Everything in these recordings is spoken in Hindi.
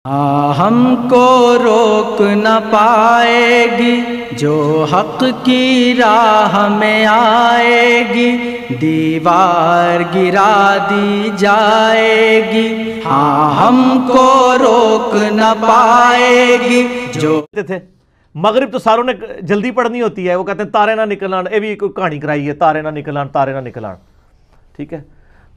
हमको रोक न पाएगी जो हक की राह में आएगी, दीवार गिरा दी जाएगी। हाँ, हमको रोक न पाएगी जो थे। मगरिब तो सारों ने जल्दी पढ़नी होती है, वो कहते हैं तारे ना निकलान, ये भी कोई कहानी कराई है, तारे ना निकलान, तारे ना निकलान। ठीक है,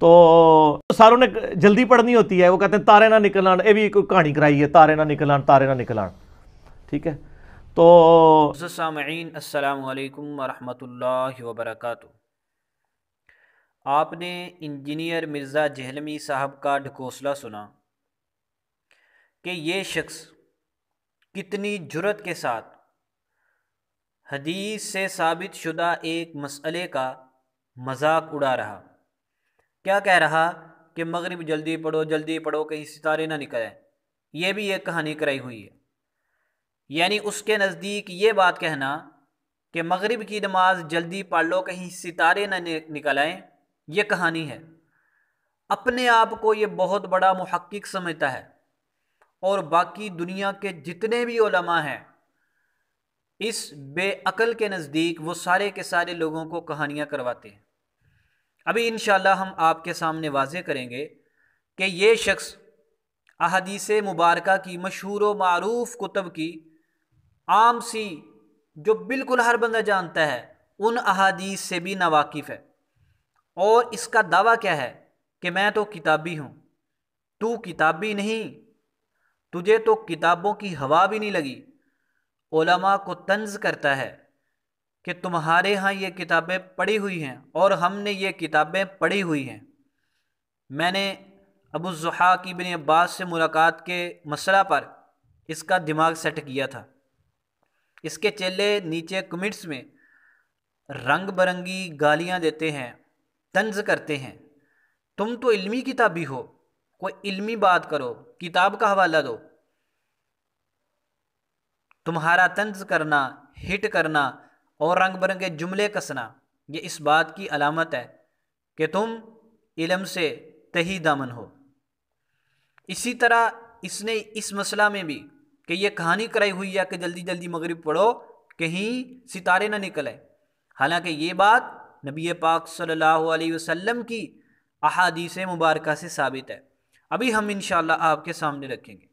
तो सारों ने जल्दी पढ़नी होती है, वो कहते हैं तारे ना निकलान, ये भी कोई कहानी कराई है, तारे ना निकलान, तारे ना निकलान। ठीक है, तो सामईन अस्सलामु अलैकुम वरहमतुल्लाहि वबरकातुहू। आपने इंजीनियर मिर्ज़ा जहलमी साहब का ढकोसला सुना कि ये शख्स कितनी जुर्रत के साथ हदीस से साबित शुदा एक मसले का मजाक उड़ा रहा। क्या कह रहा कि मगरिब जल्दी पढ़ो कहीं सितारे ना निकल आए। ये भी एक कहानी कराई हुई है। यानी उसके नज़दीक ये बात कहना कि मगरिब की नमाज जल्दी पढ़ लो कहीं सितारे ना निकल आए, ये कहानी है। अपने आप को ये बहुत बड़ा मुहक्किक समझता है और बाकी दुनिया के जितने भी उलमा हैं, इस बेअक्ल के नज़दीक वो सारे के सारे लोगों को कहानियाँ करवाते हैं। अभी इंशाअल्लाह हम आपके सामने वाज़े करेंगे कि ये शख्स अहादीस मुबारका की मशहूर व मारूफ कुतब की आम सी जो बिल्कुल हर बंदा जानता है उन अहादीस से भी नावाकिफ़ है। और इसका दावा क्या है कि मैं तो किताबी हूँ। तू किताबी नहीं, तुझे तो किताबों की हवा भी नहीं लगी। उलमा को तंज करता है कि तुम्हारे यहाँ ये किताबें पढ़ी हुई हैं और हमने ये किताबें पढ़ी हुई हैं। मैंने अबू ज़ुहाक इब्न अब्बास से मुलाकात के मसला पर इसका दिमाग सेट किया था। इसके चेले नीचे कमेंट्स में रंग बरंगी गालियाँ देते हैं, तंज करते हैं। तुम तो इल्मी किताबी हो, कोई इल्मी बात करो, किताब का हवाला दो। तुम्हारा तंज करना, हिट करना और रंग बिरंगे जुमले कसना, ये इस बात की अलामत है कि तुम इल्म से तही दामन हो। इसी तरह इसने इस मसला में भी कि ये कहानी कराई हुई है कि जल्दी जल्दी मगरिब पढ़ो कहीं सितारे ना निकले। हालांकि ये बात नबी पाक सल्लल्लाहु अलैहि वसल्लम की अहादीस मुबारका से साबित है। अभी हम इंशाअल्लाह आपके सामने रखेंगे।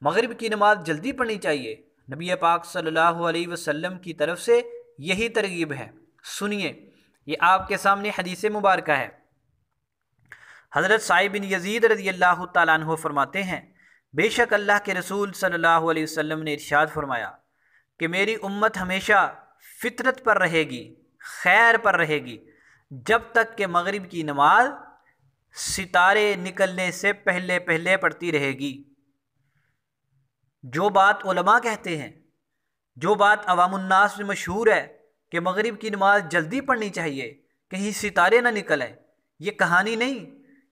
मगरिब की नमाज जल्दी पढ़नी चाहिए, नबी पाक सल्लल्लाहु अलैहि वसल्लम की तरफ से यही तरगीब है। सुनिए, ये आपके सामने हदीस मुबारका है। हज़रत साइब बिन यजीद रज़ियल्लाहु ताला अन्हु फरमाते हैं, बेशक अल्लाह के रसूल सल्लल्लाहु अलैहि वसल्लम ने इरशाद फरमाया कि मेरी उम्मत हमेशा फितरत पर रहेगी, खैर पर रहेगी, जब तक कि मगरिब की नमाज सितारे निकलने से पहले पहले पढ़ती रहेगी। जो बात उलमा कहते हैं, जो बात अवामुन्नास में मशहूर है कि मगरिब की नमाज जल्दी पढ़नी चाहिए कहीं सितारे ना निकल आए, ये कहानी नहीं,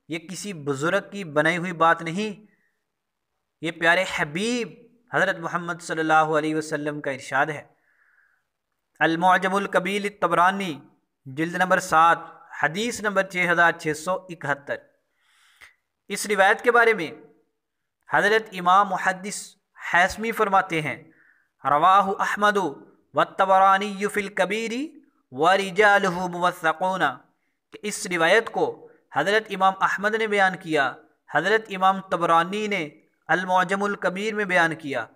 ये किसी बुजुर्ग की बनाई हुई बात नहीं, ये प्यारे हबीब हज़रत मोहम्मद सल्लल्लाहु अलैहि वसल्लम का इरशाद है। अल-मुअजमुल कबीर तबरानी जिल्द नंबर 7 हदीस नंबर 6671। इस रिवायत के बारे में हज़रत इमाम मुहद्दिस हैसमी फरमाते हैं, रवाहु अहमद व तबरानी फिल कबीरी व रिजालुहु मुवस्सक़ून, कि इस रिवायत को हज़रत इमाम अहमद ने बयान किया, हज़रत इमाम तबरानी ने अल-मुअजमुल कबीर में बयान किया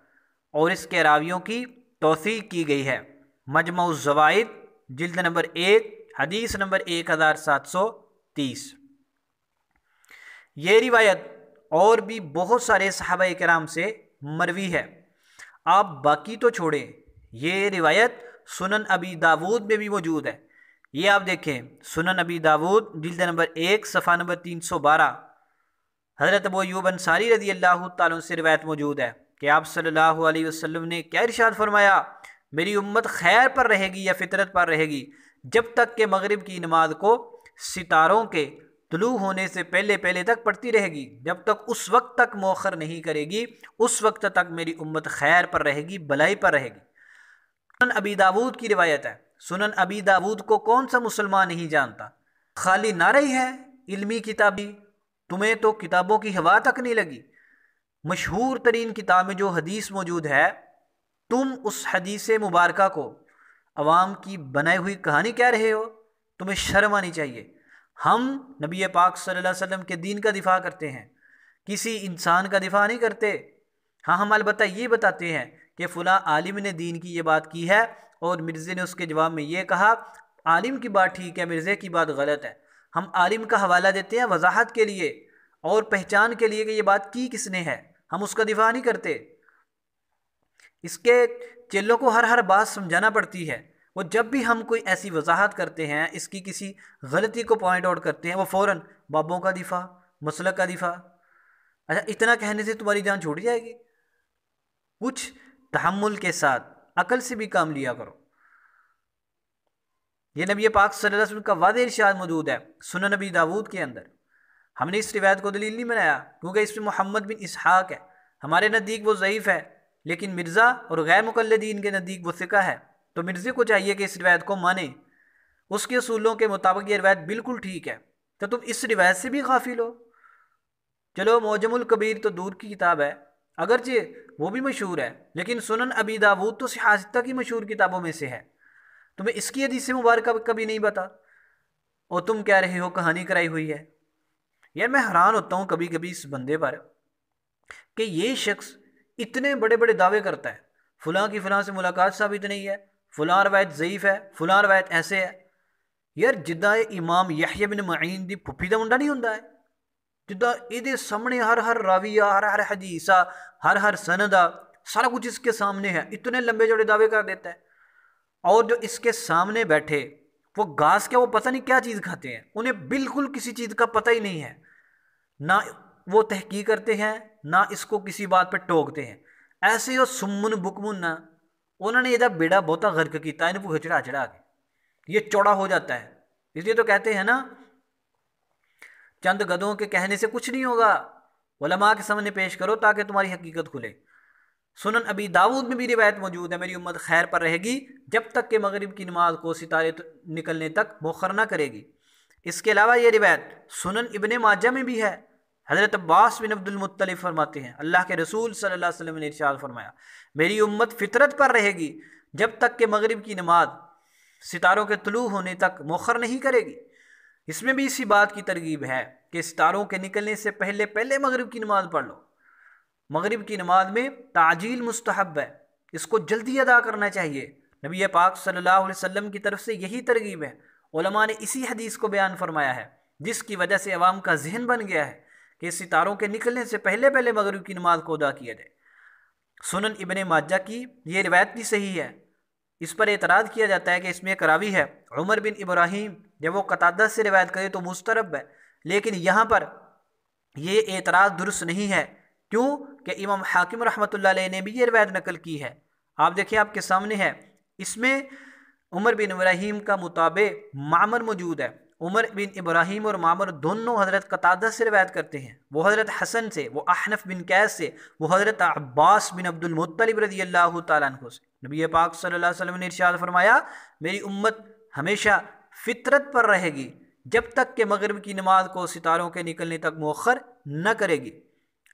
और इसके रावियों की तौसीक़ की गई है। मजमउ ज़वाइद जिल्द नंबर 1 हदीस नंबर 1730। ये रिवायत और भी बहुत सारे सहाबा किराम से मरवी है। आप बाकी तो छोड़ें, ये रिवायत सुनन अबी दाऊद में भी मौजूद है। ये आप देखें, सुनन अबी दाऊद जिल्द नंबर 1 सफ़ा नंबर 312। हज़रत अबू अय्यूब अंसारी रज़ियल्लाहु ताला अन्हु से रिवायत मौजूद है कि आप सल्लल्लाहु अलैहि वसल्लम ने क्या इरशाद फरमाया, मेरी उम्मत खैर पर रहेगी या फितरत पर रहेगी जब तक कि मगरिब की नमाज को सितारों के तुलू होने से पहले पहले तक पढ़ती रहेगी। जब तक उस वक्त तक मौखर नहीं करेगी, उस वक्त तक मेरी उम्मत खैर पर रहेगी, भलाई पर रहेगी। सुनन अबी दाऊद की रिवायत है। सुनन अबी दाऊद को कौन सा मुसलमान नहीं जानता? खाली नारा ही है इल्मी किताबी, तुम्हें तो किताबों की हवा तक नहीं लगी। मशहूर तरीन किताब में जो हदीस मौजूद है, तुम उस हदीस मुबारका को अवाम की बनाई हुई कहानी कह रहे हो? तुम्हें शर्म आनी चाहिए। हम नबी पाक सल्लल्लाहु अलैहि वसल्लम के दीन का दिफा करते हैं, किसी इंसान का दिफा नहीं करते। हाँ, हम अलबत्ता ये बताते हैं कि फ़लाँ आलिम ने दीन की ये बात की है और मिर्ज़े ने उसके जवाब में ये कहा, आलिम की बात ठीक है, मिर्ज़े की बात गलत है। हम आलिम का हवाला देते हैं वजाहत के लिए और पहचान के लिए कि ये बात की किसने है, हम उसका दिफा नहीं करते। इसके चेलों को हर हर बात समझाना पड़ती है। वो जब भी हम कोई ऐसी वजाहत करते हैं, इसकी किसी गलती को पॉइंट आउट करते हैं, वो फ़ौरन बाबों का दिफा, मसलक का दिफा। अच्छा, इतना कहने से तुम्हारी जान छूट जाएगी? कुछ तहम्मुल के साथ अकल से भी काम लिया करो। ये नबी पाक सल्लल्लाहु अलैहि वसल्लम का वादे इरशाद मौजूद है सुनन नबी दाऊद के अंदर। हमने इस रिवायत को दलील नहीं बनाया क्योंकि इसमें मोहम्मद बिन इसहाक है, हमारे नज़दीक वो ज़ईफ़ है, लेकिन मिर्ज़ा और गैर मुक़ल्लिदीन के नज़दीक वो सिका है। तो मिर्ज़े को चाहिए कि इस रिवायत को माने, उसके असूलों के मुताबिक ये रिवायत बिल्कुल ठीक है। तो तुम इस रिवायत से भी गाफिल हो। चलो, मौजमुल कबीर तो दूर की किताब है, अगरचे वो भी मशहूर है, लेकिन सुनन अबी दाऊद तो सिहासता की मशहूर किताबों में से है। तुम्हें इसकी हदीस मुबारक कभी नहीं पता और तुम कह रहे हो कहानी कराई हुई है। यार, मैं हैरान होता हूँ कभी कभी इस बंदे पर कि ये शख्स इतने बड़े बड़े दावे करता है, फ़लाँ की फ़लाँ से मुलाकात साबित नहीं है, फ़लाँ रवायत ज़ईफ़ है, फ़लाँ रवायत ऐसे है। यार, जिद्दां इमाम यहया बिन मईन दी फुफी दा मुंडा नहीं हुंदा है, जिद्दां इहदे सामने हर हर राविया, हर हर हदीसा, हर हर सनदा, सारा कुछ इसके सामने है, इतने लंबे चौड़े दावे कर देता है। और जो इसके सामने बैठे वो घास क्या, वो पता नहीं क्या चीज़ खाते हैं, उन्हें बिल्कुल किसी चीज़ का पता ही नहीं है, ना वो तहकीक करते हैं, ना इसको किसी बात पर टोकते हैं। ऐसे ही सुम्मुन बुकमुन ना, उन्होंने यदा बेड़ा बहुता गर्क किया इन भूखे चढ़ा चढ़ा के, ये चौड़ा हो जाता है। इसलिए तो कहते हैं ना, चंद गधों के कहने से कुछ नहीं होगा, उलमा के सामने पेश करो ताकि तुम्हारी हकीकत खुले। सुनन अबी दाऊद में भी रिवायत मौजूद है, मेरी उम्मत खैर पर रहेगी जब तक कि मगरिब की नमाज को सितारे निकलने तक मुखर ना करेगी। इसके अलावा ये रिवायत सुनन इब्ने माजा में भी है। हज़रत अब्बास बिन अब्दुल मुत्तलिब फरमाते हैं, अल्लाह के रसूल सल्लल्लाहु अलैहि वसल्लम ने इरशाद फरमाया, मेरी उम्मत फितरत पर रहेगी जब तक कि मगरिब की नमाज सितारों के तुलू होने तक मुखर नहीं करेगी। इसमें भी इसी बात की तरगीब है कि सितारों के निकलने से पहले पहले मगरिब की नमाज पढ़ लो। मगरिब की नमाज में ताजील मुस्तहब है, इसको जल्दी अदा करना चाहिए। नबी पाक सल्लल्लाहु अलैहि वसल्लम की तरफ से यही तरगीब है। उलमा ने इसी हदीस को बयान फरमाया है, जिसकी वजह से अवाम का जहन बन गया है कि सितारों के निकलने से पहले पहले मगरिब की नमाज को अदा किया जाए। सुनन इब्ने माजा की ये रिवायत भी सही है। इस पर एतराज़ किया जाता है कि इसमें एक रावी है उमर बिन इब्राहीम, जब वो कतादा से रिवायत करे तो मुस्तरब है, लेकिन यहाँ पर ये एतराज़ दुरुस्त नहीं है। क्यों कि इमाम हाकिम रहमतुल्लाह अलैह ने भी ये रिवायत नकल की है। आप देखिए, आपके सामने है, इसमें उमर बिन इब्राहीम का मुताबिक मामर मौजूद है। उमर बिन इब्राहीम और मामर दोनों हज़रत कतादा से रिवायत करते हैं, वो हज़रत हसन से, वो अहनफ बिन कैस से, वो हज़रत अब्बास बिन अब्दुल मुत्तलिब रज़ियल्लाहु ताला अन्हु से। नबी पाक सल्लल्लाहु अलैहि वसल्लम ने इरशाद फरमाया, मेरी उम्मत हमेशा फितरत पर रहेगी जब तक कि मगरिब की नमाज को सितारों के निकलने तक मुअख्खर न करेगी।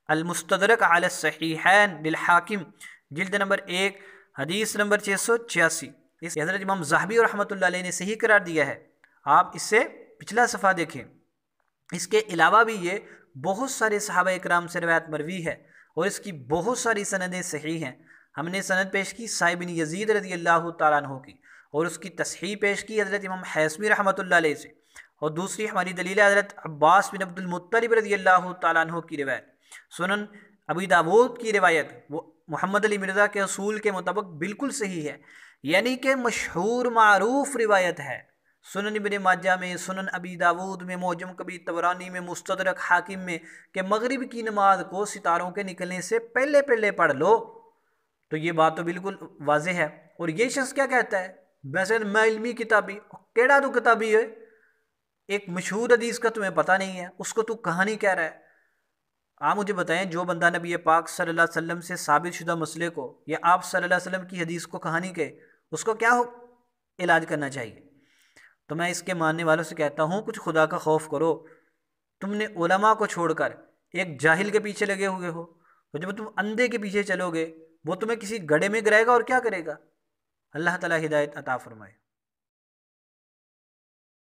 अल-मुस्तदरक अला सहीहैन लिल हाकिम, जिल्द नंबर 1, हदीस नंबर 686। इस हज़रत इमाम ज़हबी रहमतुल्लाह अलैह ने सही करार दिया है। आप इससे पिछला सफ़ा देखें। इसके अलावा भी ये बहुत सारे सहाबा इकराम से रवायत मरवी है और इसकी बहुत सारी सनदें सही हैं। हमने सनद पेश की साइब बिन यजीद रज़ियल्लाहु ताला अन्हु की, और उसकी तस्हीह पेश की हज़रत इमाम हैसमी रहमतुल्लाह अलैह से, और दूसरी हमारी दलील हज़रत अब्बास बिन अब्दुल मुत्तलिब रज़ियल्लाहु ताला अन्हु की रिवायत। सुनन अबी दाऊद की रिवायत वो मोहम्मद अली मिर्ज़ा के असूल के मुताबिक बिल्कुल सही है, यानी कि मशहूर मारूफ रिवायत है। सुनन इब्ने माजा में, सुनन अबी दाऊद में, मौजम कबीर तबरानी में, मुस्तदरक हाकिम में कि मगरिब की नमाज को सितारों के निकलने से पहले पहले पढ़ लो। तो ये बात तो बिल्कुल वाज़ेह है। और ये शख्स क्या कहता है, वैसे मैं इल्मी किताबी, केड़ा तू किताबी है, एक मशहूर हदीस का तुम्हें पता नहीं है, उसको तू कहानी कह रहा है। आप मुझे बताएं, जो बंदा नबी पाक सल्लल्लाहु अलैहि वसल्लम से साबित शुदा मसले को या आप सल्लल्लाहु अलैहि वसल्लम की हदीस को कहानी कहे, उसको क्या इलाज करना चाहिए? तो मैं इसके मानने वालों से कहता हूँ, कुछ खुदा का खौफ करो। तुमने उलमा को छोड़कर एक जाहिल के पीछे लगे हुए हो। तो जब तुम अंधे के पीछे चलोगे वो तुम्हें किसी गड्ढे में गिराएगा और क्या करेगा। अल्लाह ताला हिदायत अता फरमाए।